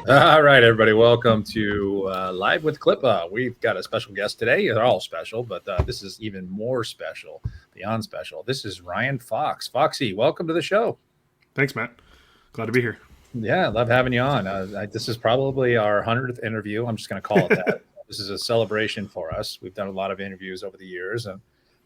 All right, everybody, welcome to Live with CLIPA. We've got a special guest today. They're all special, but this is even more special, beyond special. This is Ryan Fox. Foxy, welcome to the show. Thanks, Matt. Glad to be here. Yeah, love having you on. This is probably our 100th interview. I'm just going to call it that. This is a celebration for us. We've done a lot of interviews over the years and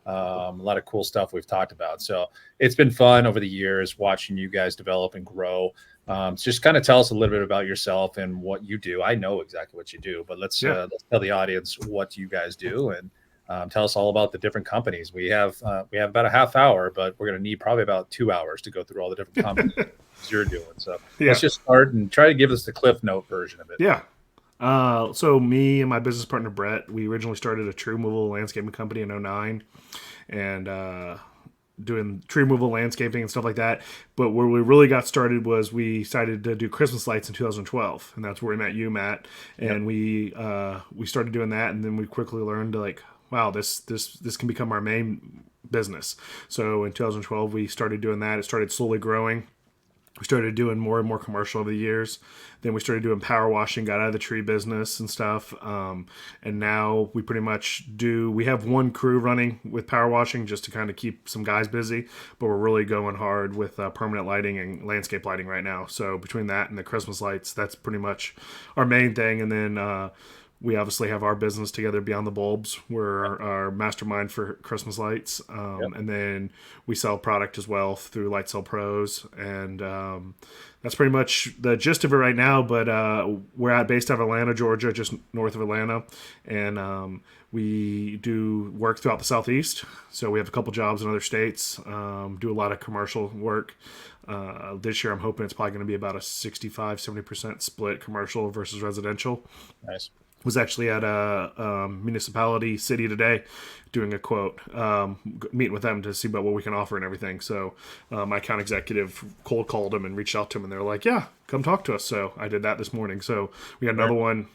a lot of cool stuff we've talked about. So it's been fun over the years watching you guys develop and grow. So just kind of tell us a little bit about yourself and what you do. I know exactly what you do, but let's tell the audience what you guys do and tell us all about the different companies. We have about a half hour, but we're going to need probably about 2 hours to go through all the different companies you're doing. So let's just start and try to give us the Cliff Note version of it. Yeah. So me and my business partner, Brett, we originally started a tree removal landscaping company in 2009 and doing tree removal, landscaping, and stuff like that. But where we really got started was we decided to do Christmas lights in 2012, and that's where we met you, Matt. And we started doing that, and then we quickly learned to wow, this can become our main business. So in 2012, we started doing that. It started slowly growing. We started doing more and more commercial over the years. Then we started doing power washing, got out of the tree business and stuff. And now we pretty much we have one crew running with power washing just to kind of keep some guys busy, but we're really going hard with permanent lighting and landscape lighting right now. So between that and the Christmas lights, that's pretty much our main thing. And then we obviously have our business together, Beyond the Bulbs. We're our mastermind for Christmas lights. And then we sell product as well through Light Sell Pros. And that's pretty much the gist of it right now. But we're based out of Atlanta, Georgia, just north of Atlanta. And we do work throughout the Southeast. So we have a couple jobs in other states, do a lot of commercial work. This year, I'm hoping it's probably going to be about a 65-70% split commercial versus residential. Nice. Was actually at a municipality city today doing a quote, meeting with them to see about what we can offer and everything. So my account executive cold called him and reached out to him, and they're like, yeah, come talk to us. So I did that this morning. So we got another one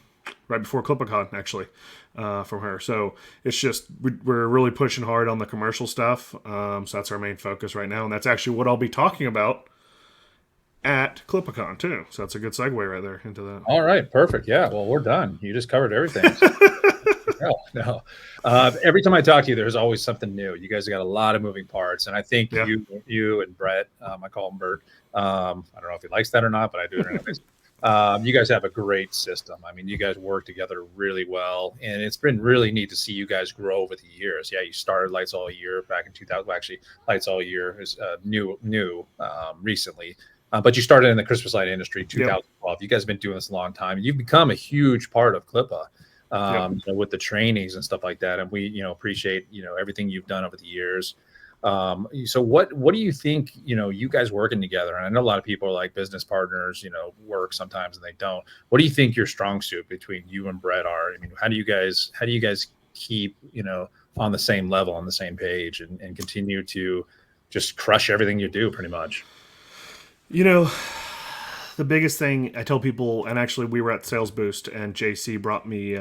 right before CLIPA Con, actually, from her. So it's just, we're really pushing hard on the commercial stuff. So that's our main focus right now. And that's actually what I'll be talking about at CLIPA Con too. So that's a good segue right there into that. All right, perfect. Yeah, well, we're done. You just covered everything. No. Every time I talk to you, there's always something new. You guys have got a lot of moving parts, and I think you and Brett, I call him Bert. I don't know if he likes that or not, but I do it anyways. You guys have a great system. I mean, you guys work together really well, and it's been really neat to see you guys grow over the years. Yeah, you started Lights All Year back in 2000. Well, actually, Lights All Year is new recently. But you started in the Christmas light industry 2012. You guys have been doing this a long time. You've become a huge part of CLIPA with the trainings and stuff like that. And we, appreciate, everything you've done over the years. So what do you think, you guys working together? And I know a lot of people are like business partners, work sometimes and they don't. What do you think your strong suit between you and Brett are? I mean, how do you guys keep, on the same level, on the same page and continue to just crush everything you do pretty much? The biggest thing I tell people, and actually we were at Sales Boost, and JC brought me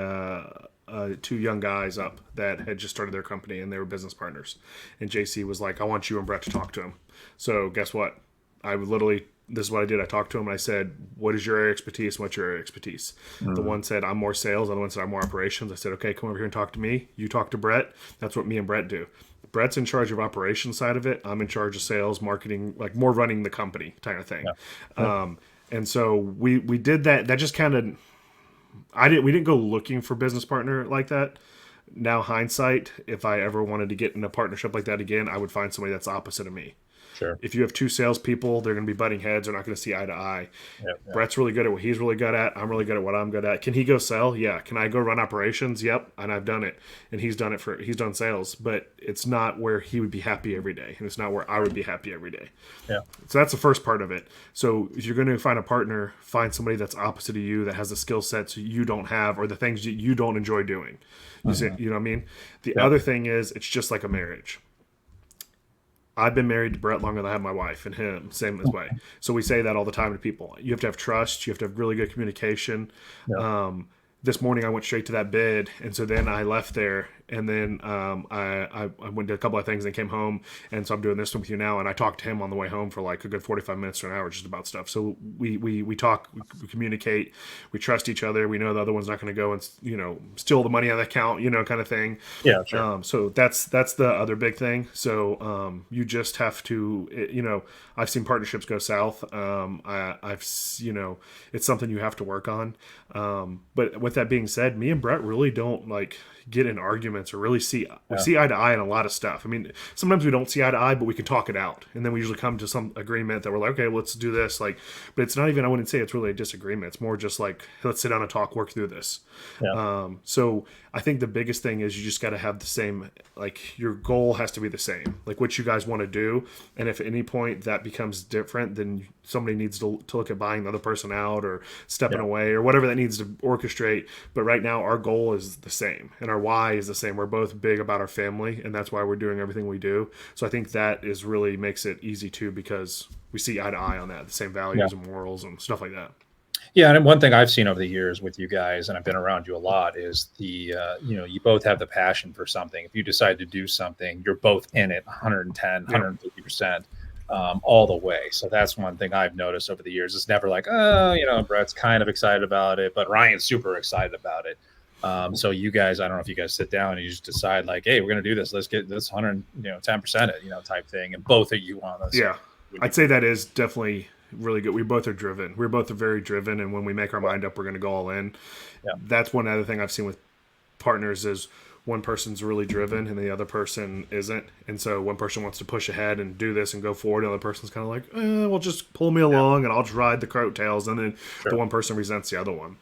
two young guys up that had just started their company, and they were business partners. And JC was like, I want you and Brett to talk to him. So guess what? This is what I did. I talked to him and I said, what is your area of expertise? What's your area of expertise? The one said, I'm more sales. The other one said, I'm more operations. I said, okay, come over here and talk to me. You talk to Brett. That's what me and Brett do. Brett's in charge of operations side of it. I'm in charge of sales, marketing, like more running the company kind of thing. And so we did that. That just kind of, we didn't go looking for business partner like that. Now hindsight, if I ever wanted to get in a partnership like that again, I would find somebody that's opposite of me. Sure. If you have two salespeople, they're going to be butting heads. They're not going to see eye to eye. Brett's really good at what he's really good at. I'm really good at what I'm good at. Can he go sell? Yeah. Can I go run operations? Yep. And I've done it. And he's done sales, but it's not where he would be happy every day. And it's not where I would be happy every day. Yeah. So that's the first part of it. So if you're going to find a partner, find somebody that's opposite of you, that has the skill sets you don't have, or the things that you don't enjoy doing. You know what I mean? The other thing is, it's just like a marriage. I've been married to Brett longer than I have my wife, and him, same as way. So we say that all the time to people. You have to have trust. You have to have really good communication. This morning I went straight to that bid, and so then I left there, and then I went to a couple of things and came home, and so I'm doing this with you now. And I talked to him on the way home for like a good 45 minutes to an hour just about stuff. So we talk, we communicate, we trust each other. We know the other one's not going to go and steal the money out of the account, kind of thing. Yeah, sure. So that's the other big thing. So you just have to, I've seen partnerships go south. I've it's something you have to work on. But with that being said, me and Brett really don't like get in arguments or really see eye to eye on a lot of stuff. I mean, sometimes we don't see eye to eye, but we can talk it out, and then we usually come to some agreement that we're like, okay, let's do this. Like, but it's not even, I wouldn't say it's really a disagreement. It's more just like, let's sit down and talk, work through this. So I think the biggest thing is you just got to have the same, like your goal has to be the same, like what you guys want to do. And if at any point that becomes different, then somebody needs to look at buying the other person out or stepping away or whatever that needs to orchestrate. But right now our goal is the same and our why is the same. We're both big about our family, and that's why we're doing everything we do. So I think that is really makes it easy too, because we see eye to eye on that, the same values and morals and stuff like that. Yeah, and one thing I've seen over the years with you guys, and I've been around you a lot, is the you both have the passion for something. If you decide to do something, you're both in it 110, 150%, all the way. So that's one thing I've noticed over the years. It's never like, Brett's kind of excited about it, but Ryan's super excited about it. So you guys, I don't know if you guys sit down and you just decide like, hey, we're going to do this. Let's get this 10% it, type thing. And both of you want this. Yeah, I'd say that is definitely really good. We both are driven. We're both very driven, and when we make our mind up, we're going to go all in. Yeah. That's one other thing I've seen with partners is one person's really driven and the other person isn't, and so one person wants to push ahead and do this and go forward, and the other person's kind of like, well, just pull me along and I'll just ride the coattails, and then the one person resents the other one.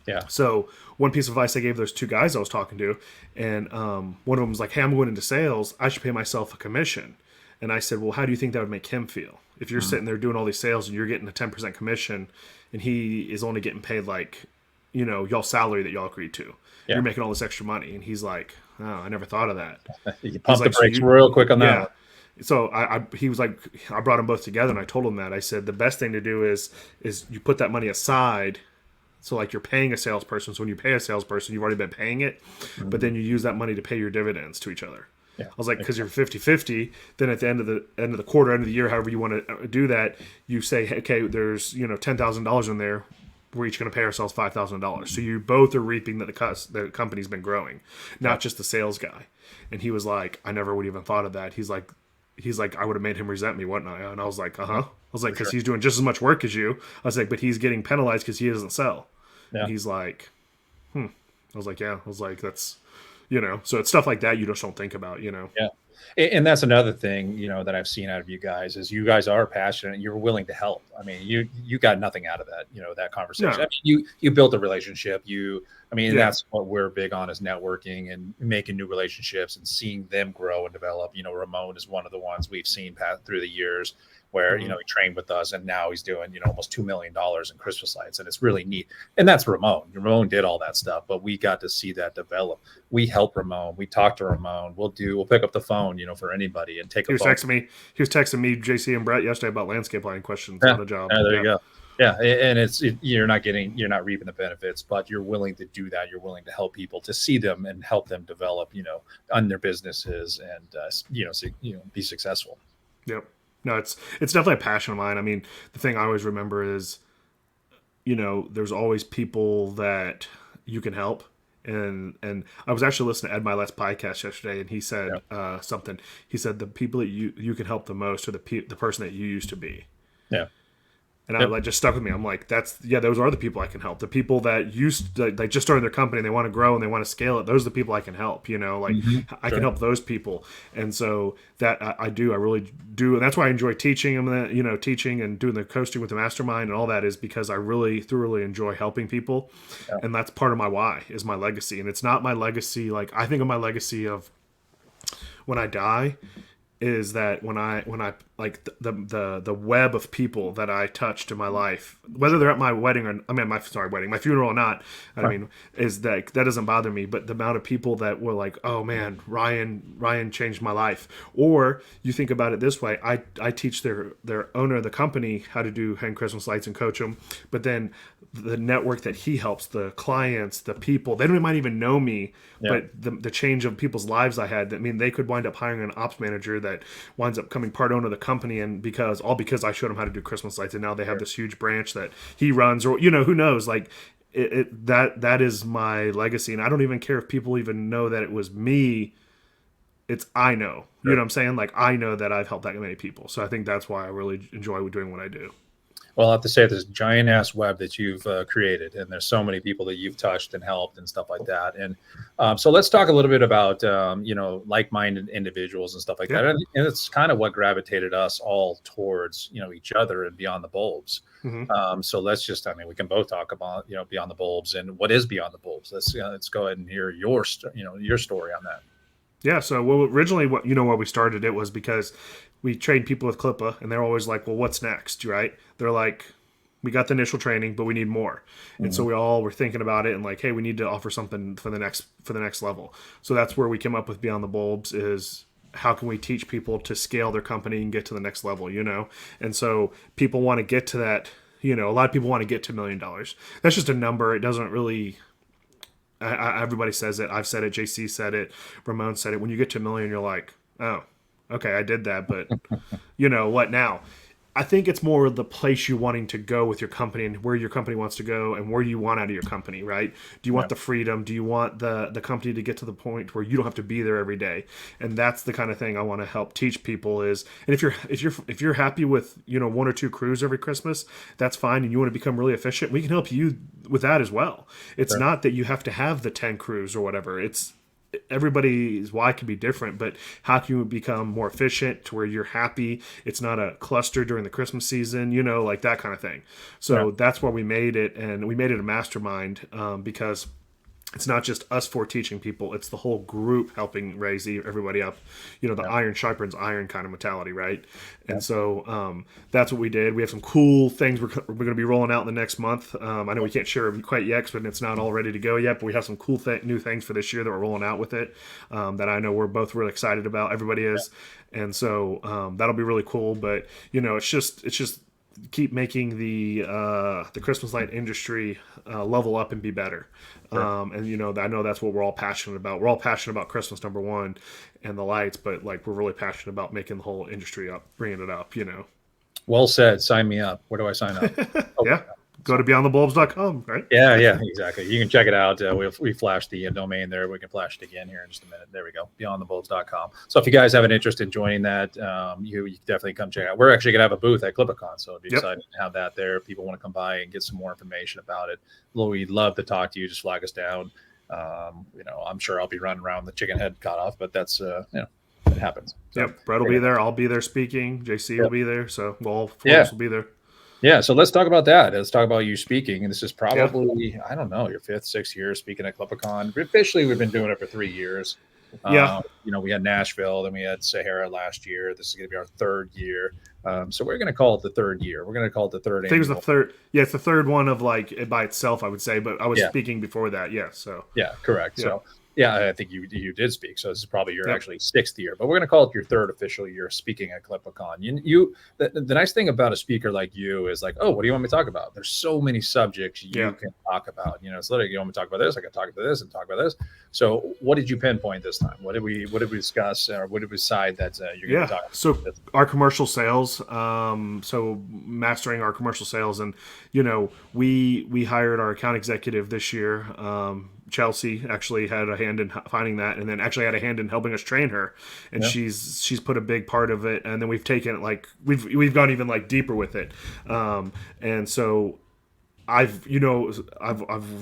Yeah. So one piece of advice I gave those two guys I was talking to, and one of them was like, hey, I'm going into sales. I should pay myself a commission. And I said, well, how do you think that would make him feel? If you're sitting there doing all these sales and you're getting a 10% commission and he is only getting paid like, y'all salary that y'all agreed to. Yeah. You're making all this extra money. And he's like, oh, I never thought of that. You pump the brakes real quick on that. So he was like, I brought them both together and I told him that. I said, the best thing to do is you put that money aside. So like you're paying a salesperson. So when you pay a salesperson, you've already been paying it, but then you use that money to pay your dividends to each other. Yeah. I was like, because you're 50-50, then at the end of the quarter, end of the year, however you want to do that, you say, okay, there's $10,000 in there. We're each going to pay ourselves $5,000. So you both are reaping that the company's been growing, not just the sales guy. And he was like, I never would even thought of that. He's like, I would have made him resent me, wouldn't I? And I was like, I was like, because he's doing just as much work as you. I was like, but he's getting penalized because he doesn't sell. Yeah. And he's like, I was like, yeah. I was like, that's. So it's stuff like that you just don't think about, Yeah. And that's another thing, that I've seen out of you guys is you guys are passionate and you're willing to help. I mean, you got nothing out of that, that conversation. No. I mean, you built a relationship. That's what we're big on is networking and making new relationships and seeing them grow and develop. Ramon is one of the ones we've seen pass through the years where, he trained with us and now he's doing, almost $2 million in Christmas lights. And it's really neat. And that's Ramon. Ramon did all that stuff, but we got to see that develop. We help Ramon. We talk to Ramon. We'll pick up the phone, for anybody and take a phone. He was texting me, JC and Brett yesterday about landscape lighting questions on the job. There you go. Yeah. And you're not reaping the benefits, but you're willing to do that. You're willing to help people to see them and help them develop, on their businesses and, be successful. Yep. No, it's definitely a passion of mine. I mean, the thing I always remember is, there's always people that you can help. And I was actually listening to Ed Milet's podcast yesterday, and he said something. He said the people that you can help the most are the person that you used to be. Yeah. And I just stuck with me. I'm like, those are the people I can help. The people that they just started their company and they want to grow and they want to scale it. Those are the people I can help, I can help those people. And so that I really do. And that's why I enjoy teaching them, teaching and doing the coaching with the mastermind and all that is because I really thoroughly enjoy helping people. Yeah. And that's part of my why is my legacy. And it's not my legacy. Like I think of my legacy of when I die is that when I like the web of people that I touched in my life, whether they're at my wedding or I mean my sorry wedding, my funeral or not. I Right. mean, is that doesn't bother me, but the amount of people that were like, oh man, Ryan changed my life. Or you think about it this way, I teach their owner of the company how to do hang Christmas lights and coach them, but then the network that he helps, the clients, the people, they don't might even know me, Yeah. but the change of people's lives I had, that mean they could wind up hiring an ops manager that winds up becoming part owner of the company, and because I showed them how to do Christmas lights, and now they have this huge branch that he runs, or who knows, like that is my legacy, and I don't even care if people even know that it was me. It's I know, you know Sure. what I'm saying? Like I know that I've helped that many people, so I think that's why I really enjoy doing what I do. Well, I have to say this giant ass web that you've created, and there's so many people that you've touched and helped and stuff like that. And so let's talk a little bit about like-minded individuals and stuff like Yeah. that. And it's kind of what gravitated us all towards each other and Beyond the Bulbs. Hmm. So let's just, I mean, we can both talk about Beyond the Bulbs and what is Beyond the Bulbs. Let's go ahead and hear your story on that. Yeah, so originally what we started it was because we trained people with CLIPA, and they're always like, well, what's next, right? They're like, we got the initial training, but we need more. And so Mhm. we all were thinking about it and like, hey, we need to offer something for the next level. So that's where we came up with Beyond the Bulbs is how can we teach people to scale their company and get to the next level. And so people want to get to that, a lot of people want to get to $1 million. That's just a number. It doesn't really everybody says it. I've said it. JC said it. Ramon said it. When you get to a million, you're like, oh, okay, I did that, but what now? I think it's more the place you're wanting to go with your company and where your company wants to go and where you want out of your company, right? Do you want Yeah. the freedom? Do you want the company to get to the point where you don't have to be there every day? And that's the kind of thing I want to help teach people is, and if you're happy with, one or two crews every Christmas, that's fine. And you want to become really efficient, we can help you with that as well. It's Sure. not that you have to have the 10 crews or whatever. It's everybody's why can be different, but how can you become more efficient to where you're happy? It's not a cluster during the Christmas season, like that kind of thing. Yeah. So that's why we made it, and we made it a mastermind because it's not just us four teaching people, it's the whole group helping raise everybody up, the Yeah. iron sharpens iron kind of mentality, right? Yeah. And so that's what we did. We have some cool things we're going to be rolling out in the next month. I know we can't share it quite yet because it's not all ready to go yet, but we have some cool new things for this year that we're rolling out with it that I know we're both really excited about. Everybody is. And so that'll be really cool, but it's just keep making the Christmas light industry level up and be better. Sure. And I know that's what we're all passionate about. We're all passionate about Christmas, number one, and the lights, but like we're really passionate about making the whole industry up, bringing it up. Well said. Sign me up. Where do I sign up? Oh, Yeah. Go to beyondthebulbs.com, right? yeah, yeah, exactly. You can check it out. We flashed the domain there. We can flash it again here in just a minute. There we go. Beyondthebulbs.com. So if you guys have an interest in joining that, you can definitely come check out. We're actually going to have a booth at CLIPA Con, so it'd be Yep. exciting to have that there. If people want to come by and get some more information about it, we'd love to talk to you. Just flag us down. I'm sure I'll be running around with the chicken head cut off, but that's it happens. So, Yep. Brett will be there. I'll be there speaking. JC will be there. So all four of us will be there. Yeah, so let's talk about that. Let's talk about you speaking. And this is probably, I don't know, your fifth, sixth year speaking at CLIPA Con. Officially, we've been doing it for 3 years. Yeah. We had Nashville, then we had Sahara last year. This is going to be our third year. So we're going to call it the third year. We're going to call it the third I think it was annual. the third. Yeah, it's the third one of like it by itself, I would say. But I was Yeah. speaking before that. Yeah. So Yeah, correct. Yeah. So yeah, I think you did speak. So this is probably your Yep. actually sixth year, but we're going to call it your third official year speaking at CLIPA Con. The nice thing about a speaker like you is like, oh, what do you want me to talk about? There's so many subjects you Yeah. can talk about. It's literally, you want me to talk about this? I can talk about this and talk about this. So what did you pinpoint this time? What did we discuss, or what did we decide that you're going Yeah. to talk about? So our commercial sales, so mastering our commercial sales, and we hired our account executive this year. Chelsea actually had a hand in finding that, and then actually had a hand in helping us train her. And Yeah. she's put a big part of it. And then we've taken it like we've gone even like deeper with it. And so I've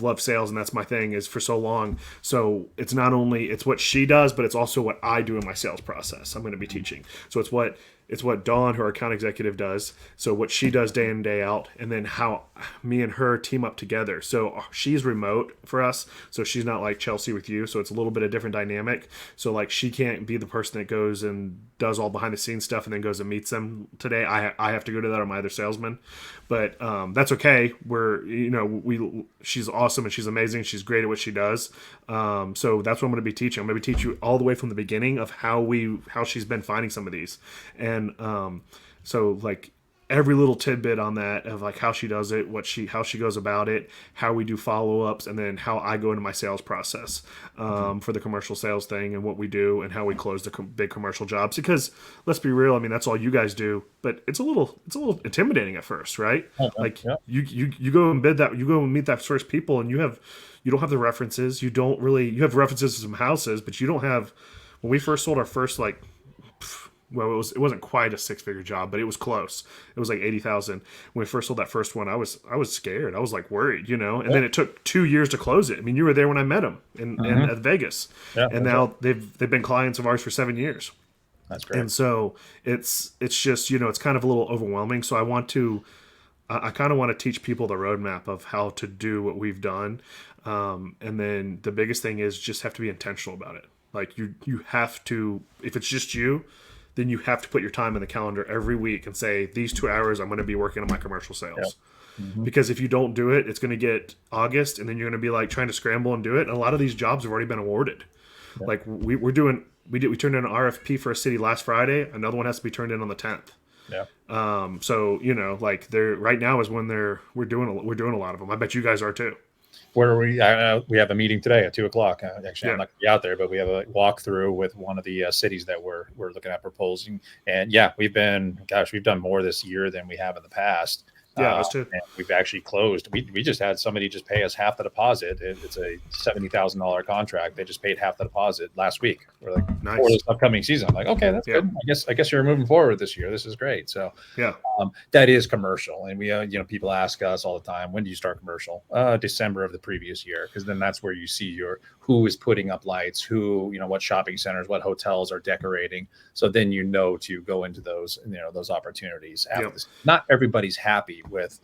loved sales, and that's my thing is for so long. So it's not only it's what she does, but it's also what I do in my sales process. I'm going to be teaching. So It's what Dawn, her account executive, does. So what she does day in, day out, and then how me and her team up together. So she's remote for us, so she's not like Chelsea with you. So it's a little bit of different dynamic. So like she can't be the person that goes and does all behind the scenes stuff and then goes and meets them today. I have to go to that, or my other salesman, but that's okay. She's awesome and she's amazing. She's great at what she does. So that's what I'm going to be teaching. I'm going to teach you all the way from the beginning of how she's been finding some of these, and so like every little tidbit on that of like how she does it, how she goes about it, how we do follow-ups, and then how I go into my sales process for the commercial sales thing and what we do and how we close the big commercial jobs. Because let's be real, I mean that's all you guys do, but it's a little intimidating at first, right? Like you go and you go and meet that first people, and you don't have the references. You have references to some houses, but you don't have. When we first sold our first it wasn't quite a 6-figure job, but it was close. It was like 80,000. When we first sold that first one, I was scared. I was like worried, And then it took 2 years to close it. I mean, you were there when I met them in at Vegas, and now they've been clients of ours for 7 years. That's great. And so it's just it's kind of a little overwhelming. So I kind of want to teach people the roadmap of how to do what we've done, and then the biggest thing is just have to be intentional about it. Like you have to, if it's just you, then you have to put your time in the calendar every week and say, these 2 hours I'm going to be working on my commercial sales. Because if you don't do it, it's going to get August, and then you're going to be like trying to scramble and do it. And a lot of these jobs have already been awarded. Like we turned in an RFP for a city last Friday. Another one has to be turned in on the 10th. So like right now is when we're doing a lot of them. I bet you guys are too. Where are we? We have a meeting today at 2:00. Actually, I'm not going to be out there, but we have a walkthrough with one of the cities that we're looking at proposing. And we've done more this year than we have in the past. Yeah, us too. And we've actually closed. We just had somebody just pay us half the deposit. It's a $70,000 contract. They just paid half the deposit last week. We're like, nice. For this upcoming season. I'm like, okay, that's good. I guess you're moving forward this year. This is great. So that is commercial. And we people ask us all the time, when do you start commercial? December of the previous year, because then that's where you see who is putting up lights, what shopping centers, what hotels are decorating. So then to go into those those opportunities. Not everybody's happy with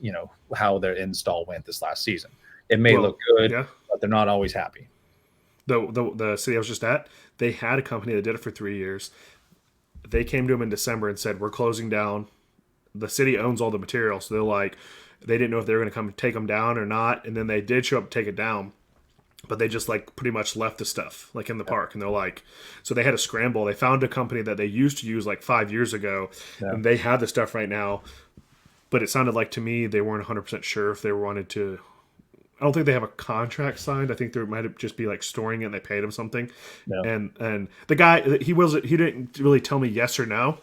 how their install went this last season. It may look good, but they're not always happy. The city I was just at, they had a company that did it for 3 years. They came to them in December and said, we're closing down. The city owns all the material, so they're like, they didn't know if they were going to come take them down or not, and then they did show up to take it down, but they just like pretty much left the stuff like in the park, and they're like, so they had a scramble. They found a company that they used to use like 5 years ago, and they had the stuff right now. But it sounded like to me they weren't 100% sure if they wanted to. I don't think they have a contract signed. I think there might just be like storing it, and they paid him something. And the guy, he didn't really tell me yes or no,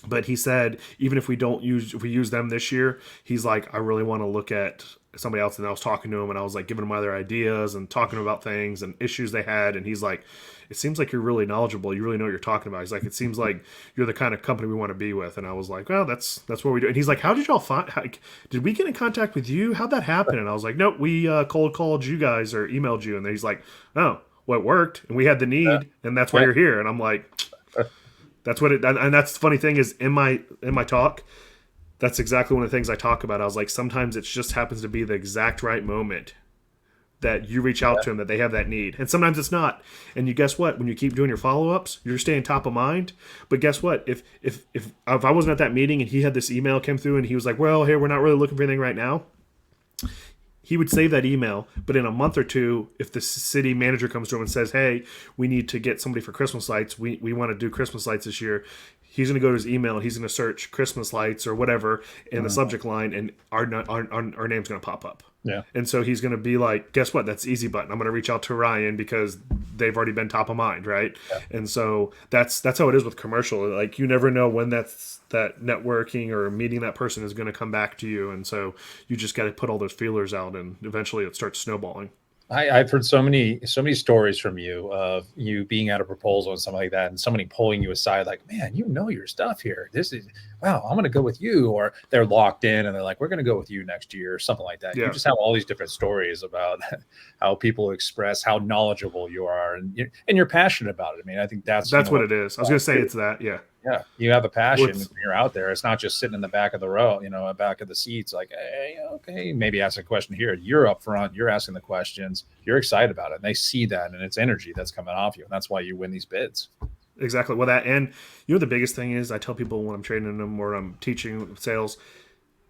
but he said even if we use them this year, he's like, I really want to look at somebody else. And I was talking to him, and I was like giving him other ideas and talking about things and issues they had. And he's like, it seems like you're really knowledgeable. You really know what you're talking about. He's like, it seems like you're the kind of company we want to be with. And I was like, well, that's what we do. And he's like, how did y'all did we get in contact with you? How'd that happen? And I was like, nope, we cold called you guys or emailed you. And then he's like, oh, well, it worked. And we had the need, and that's why you're here. And I'm like, that's what it, and that's the funny thing is in my talk, that's exactly one of the things I talk about. I was like, sometimes it just happens to be the exact right moment that you reach out to them, that they have that need. And sometimes it's not. And you guess what? When you keep doing your follow-ups, you're staying top of mind. But guess what? If I wasn't at that meeting and he had this email come through and he was like, well, hey, we're not really looking for anything right now, he would save that email. But in a month or two, if the city manager comes to him and says, hey, we need to get somebody for Christmas lights, we want to do Christmas lights this year, he's going to go to his email and he's going to search Christmas lights or whatever in the subject line, and our name's going to pop up. And so he's going to be like, guess what? That's the easy button. I'm going to reach out to Ryan because they've already been top of mind, right? And so that's how it is with commercial. Like, you never know when that networking or meeting that person is going to come back to you. And so you just got to put all those feelers out, and eventually it starts snowballing. I've heard so many stories from you of you being at a proposal and something like that, and somebody pulling you aside like, man, you know your stuff here. This is, wow, I'm going to go with you. Or they're locked in and they're like, we're going to go with you next year or something like that. You just have all these different stories about how people express how knowledgeable you are, and you're passionate about it. I mean, I think that's what it is. I was going to say it's that. Yeah, you have a passion when What's you're out there. It's not just sitting in the back of the row, back of the seats. Like, hey, okay, maybe ask a question here. You're up front. You're asking the questions. You're excited about it, and they see that, and it's energy that's coming off you, and that's why you win these bids. exactly well that, and the biggest thing is I tell people when I'm training them or I'm teaching sales,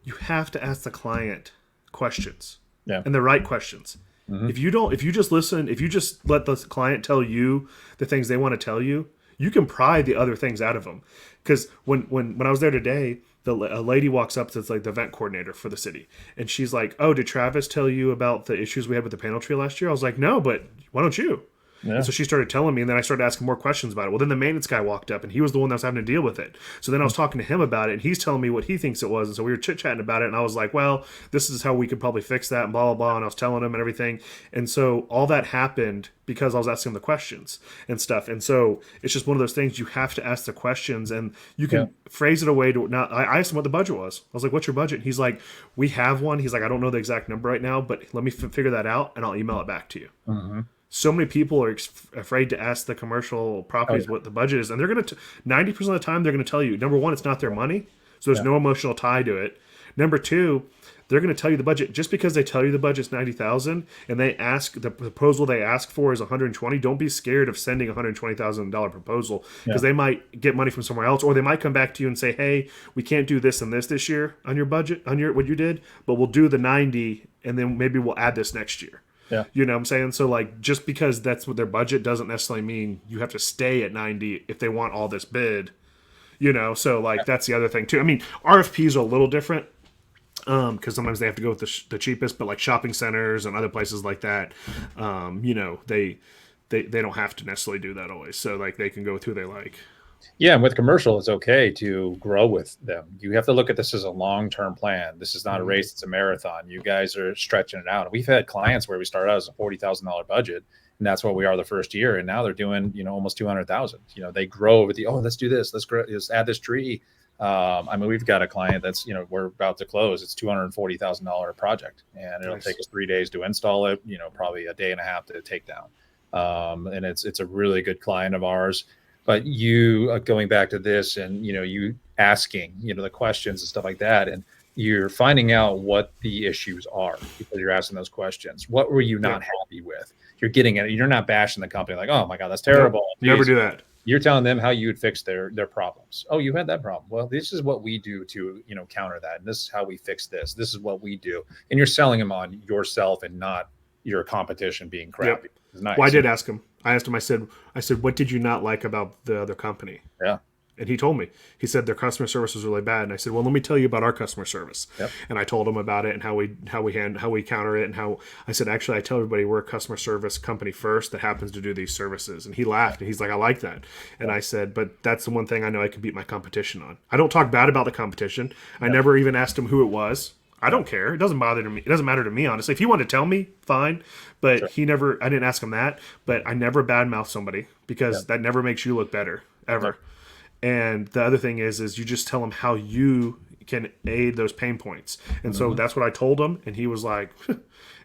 you have to ask the client questions, Yeah. and the right questions. Mm-hmm. If you just listen, if you just let the client tell you the things they want to tell you, you can pry the other things out of them. Because when I was there today, a lady walks up that's like the event coordinator for the city, and she's like, "Oh, did Travis tell you about the issues we had with the panel tree last year?" I was like, "No, but why don't you?" And Yeah. so she started telling me, and then I started asking more questions about it. Well, then the maintenance guy walked up, and he was the one that was having to deal with it. So then I was talking to him about it, and he's telling me what he thinks it was. And so we were chit chatting about it, and I was like, "Well, this is how we could probably fix that," and blah blah blah. And I was telling him and everything. And so all that happened because I was asking him the questions and stuff. And so it's just one of those things you have to ask the questions, and you can phrase it away to not. I asked him what the budget was. I was like, "What's your budget?" And he's like, "We have one." He's like, "I don't know the exact number right now, but let me figure that out, and I'll email it back to you." Mm-hmm. So many people are afraid to ask the commercial properties what the budget is, and they're going to 90% of the time they're going to tell you. Number one, it's not their money, so there's no emotional tie to it. Number two, they're going to tell you the budget just because they tell you the budget's 90,000 and they ask the proposal they ask for is 120. Don't be scared of sending $120,000 proposal because they might get money from somewhere else, or they might come back to you and say, "Hey, we can't do this and this year on your budget on your what you did, but we'll do the 90 and then maybe we'll add this next year." Yeah. You know what I'm saying? So like just because that's what their budget doesn't necessarily mean you have to stay at 90 if they want all this bid. So like that's the other thing too. I mean, RFPs are a little different because sometimes they have to go with the cheapest, but like shopping centers and other places like that, they don't have to necessarily do that always. So like they can go with who they like. Yeah, and with commercial, it's okay to grow with them. You have to look at this as a long-term plan. This is not a race; it's a marathon. You guys are stretching it out. We've had clients where we started out as a $40,000 budget, and that's what we are the first year, and now they're doing almost 200,000. They grow with let's do this. Let's add this tree. I mean, we've got a client that's we're about to close. It's $240,000 project, and it'll take us 3 days to install it. Probably a day and a half to take down. And it's a really good client of ours. But you going back to this and, you asking, the questions and stuff like that, and you're finding out what the issues are because you're asking those questions. What were you not happy with? You're getting it. You're not bashing the company like, "Oh my God, that's terrible." Never do that. You're telling them how you would fix their problems. "Oh, you had that problem. Well, this is what we do to, counter that. And this is how we fix this. This is what we do." And you're selling them on yourself and not your competition being crappy. It's nice. Well, I did ask him. I asked him, I said, "What did you not like about the other company?" Yeah. And he told me. He said their customer service was really bad. And I said, "Well, let me tell you about our customer service." Yep. And I told him about it and how we counter it, and how I said, "Actually, I tell everybody we're a customer service company first that happens to do these services." And he laughed and he's like, "I like that." And I said, "But that's the one thing I know I can beat my competition on. I don't talk bad about the competition. I never even asked him who it was. I don't care. It doesn't bother to me. It doesn't matter to me, honestly. If he wanted to tell me, fine. But I didn't ask him that. But I never badmouth somebody because that never makes you look better, ever. And the other thing is you just tell them how you can aid those pain points. And so that's what I told him. And he was like,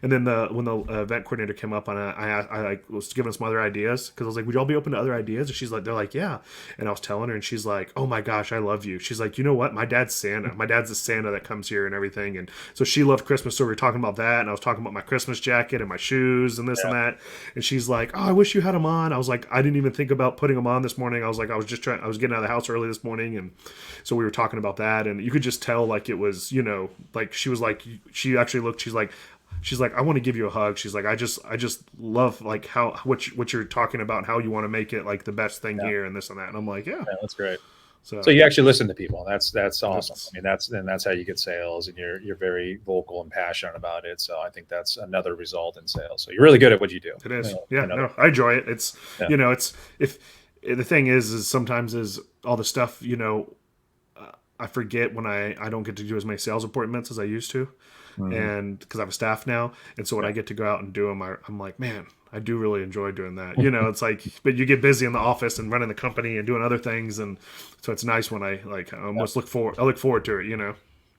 and then when the event coordinator came up, I was giving some other ideas because I was like, "Would y'all be open to other ideas?" And they're like, "Yeah." And I was telling her, and she's like, "Oh my gosh, I love you." She's like, "You know what? My dad's Santa. My dad's the Santa that comes here and everything." And so she loved Christmas. So we were talking about that, and I was talking about my Christmas jacket and my shoes and this and that. And she's like, "Oh, I wish you had them on." I was like, "I didn't even think about putting them on this morning." I was like, I was getting out of the house early this morning, and so we were talking about that, and you could just tell like it was, like she was like, she actually looked. She's like, "I want to give you a hug." She's like, I just love like what you're talking about and how you want to make it like the best thing here and this and that." And I'm like, yeah that's great. So you actually listen to people. That's awesome. I mean, that's how you get sales, and you're very vocal and passionate about it. So I think that's another result in sales. So you're really good at what you do. It is. I enjoy it. It's it's if the thing is sometimes is all the stuff, I forget when I don't get to do as many sales appointments as I used to. And because I have a staff now, and so when I get to go out and do them, I'm like, man, I do really enjoy doing that. It's like, but you get busy in the office and running the company and doing other things, and so it's nice when I like I look forward to it.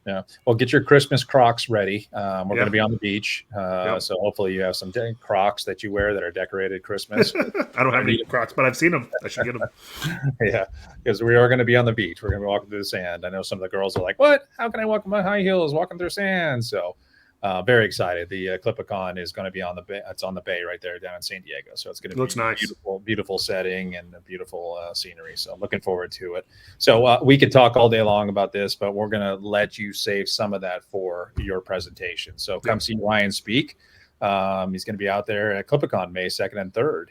Yeah. Well, get your Christmas Crocs ready. We're going Yeah. to be on the beach. Yep. So hopefully you have some Crocs that you wear that are decorated Christmas. I don't have any Crocs, but I've seen them. I should get them. Yeah, because we are going to be on the beach. We're going to be walking through the sand. I know some of the girls are like, "What? How can I walk in my high heels walking through sand?" So, very excited. The CLIPA Con is going to be on the bay. It's on the bay right there down in San Diego. So it's going to be Looks nice. Beautiful, beautiful setting and a beautiful scenery. So looking forward to it. So we could talk all day long about this, but we're going to let you save some of that for your presentation. So come see Ryan speak. He's going to be out there at CLIPA Con May 2nd and 3rd.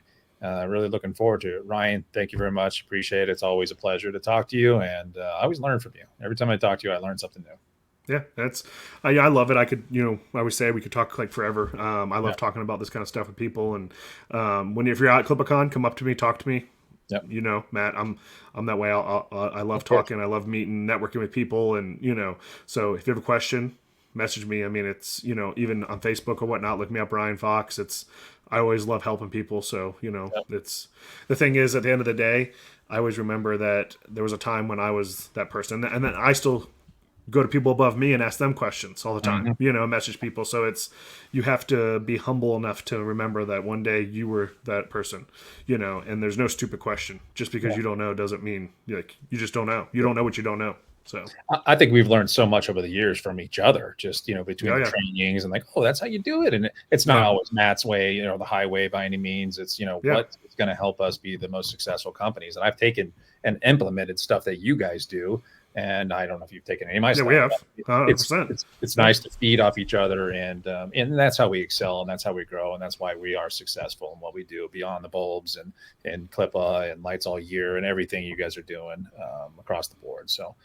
Really looking forward to it. Ryan, thank you very much. Appreciate it. It's always a pleasure to talk to you. And I always learn from you. Every time I talk to you, I learn something new. Yeah, that's I love it. I could, I always say we could talk like forever. I love talking about this kind of stuff with people. And if you're out at ClipACon, come up to me, talk to me. Yep. Matt, I'm that way. I love talking. I love meeting, networking with people, and So if you have a question, message me. I mean, it's even on Facebook or whatnot. Look me up, Ryan Fox. I always love helping people. So it's the thing is, at the end of the day, I always remember that there was a time when I was that person, and then I still go to people above me and ask them questions all the time, message people. So you have to be humble enough to remember that one day you were that person, and there's no stupid question. Just because you don't know doesn't mean you just don't know. You don't know what you don't know. So I think we've learned so much over the years from each other, just, between the trainings and like, oh, that's how you do it. And it's not always Matt's way, the highway by any means. It's, what's going to help us be the most successful companies. And I've taken and implemented stuff that you guys do. And I don't know if you've taken any of my stuff. We have. 100%. It's nice to feed off each other, and that's how we excel, and that's how we grow, and that's why we are successful in what we do beyond the bulbs and CLIPA and lights all year and everything you guys are doing across the board. So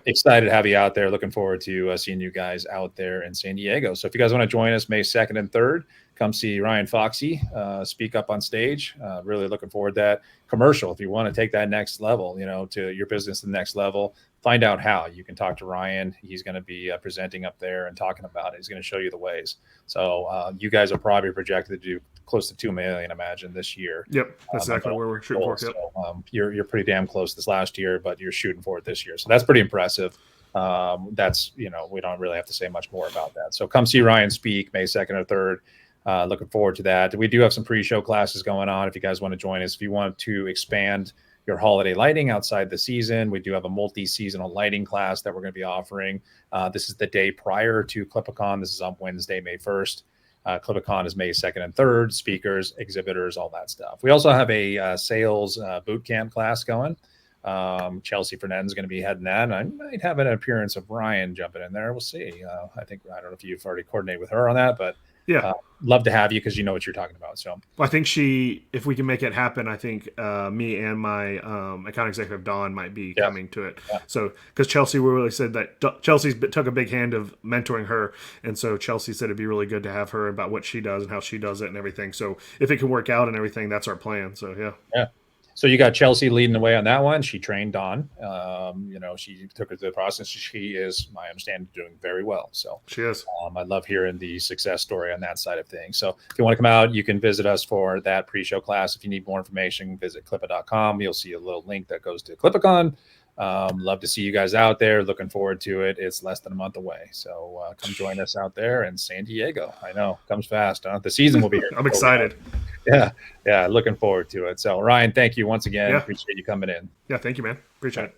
excited to have you out there. Looking forward to seeing you guys out there in San Diego. So if you guys want to join us May 2nd and 3rd, come see Ryan Foxy speak up on stage. Really looking forward to that. Commercial, if you want to take that next level, to your business to the next level, find out how. You can talk to Ryan. He's going to be presenting up there and talking about it. He's going to show you the ways. So you guys are probably projected to do close to 2 million, imagine, this year. Yep, that's exactly where we're shooting for. Yep. So, you're pretty damn close this last year, but you're shooting for it this year. So that's pretty impressive. That's, we don't really have to say much more about that. So come see Ryan speak May 2nd or 3rd. Looking forward to that. We do have some pre-show classes going on if you guys want to join us. If you want to expand your holiday lighting outside the season, we do have a multi-seasonal lighting class that we're going to be offering. This is the day prior to ClipACon. This is on Wednesday, May 1st. ClipACon is May 2nd and 3rd. Speakers, exhibitors, all that stuff. We also have a sales boot camp class going. Chelsea Fernandez is going to be heading that, and I might have an appearance of Ryan jumping in there. We'll see. I don't know if you've already coordinated with her on that, but love to have you because you know what you're talking about. So I think if we can make it happen, I think me and my account executive Dawn might be coming to it. So because Chelsea really said that Chelsea's took a big hand of mentoring her, and so Chelsea said it'd be really good to have her about what she does and how she does it and everything. So if it can work out and everything, that's our plan. So yeah. So you got Chelsea leading the way on that one. She trained Dawn. She took her through the process. She is, my understanding, doing very well. So she is. I love hearing the success story on that side of things. So if you want to come out, you can visit us for that pre-show class. If you need more information, visit CLIPA.com. You'll see a little link that goes to ClipACon. Love to see you guys out there. Looking forward to it. It's less than a month away. So come join us out there in San Diego. I know, comes fast. The season will be here. I'm excited. Yeah, looking forward to it. So Ryan, thank you once again. Appreciate you coming in. Yeah, thank you, man. Appreciate it.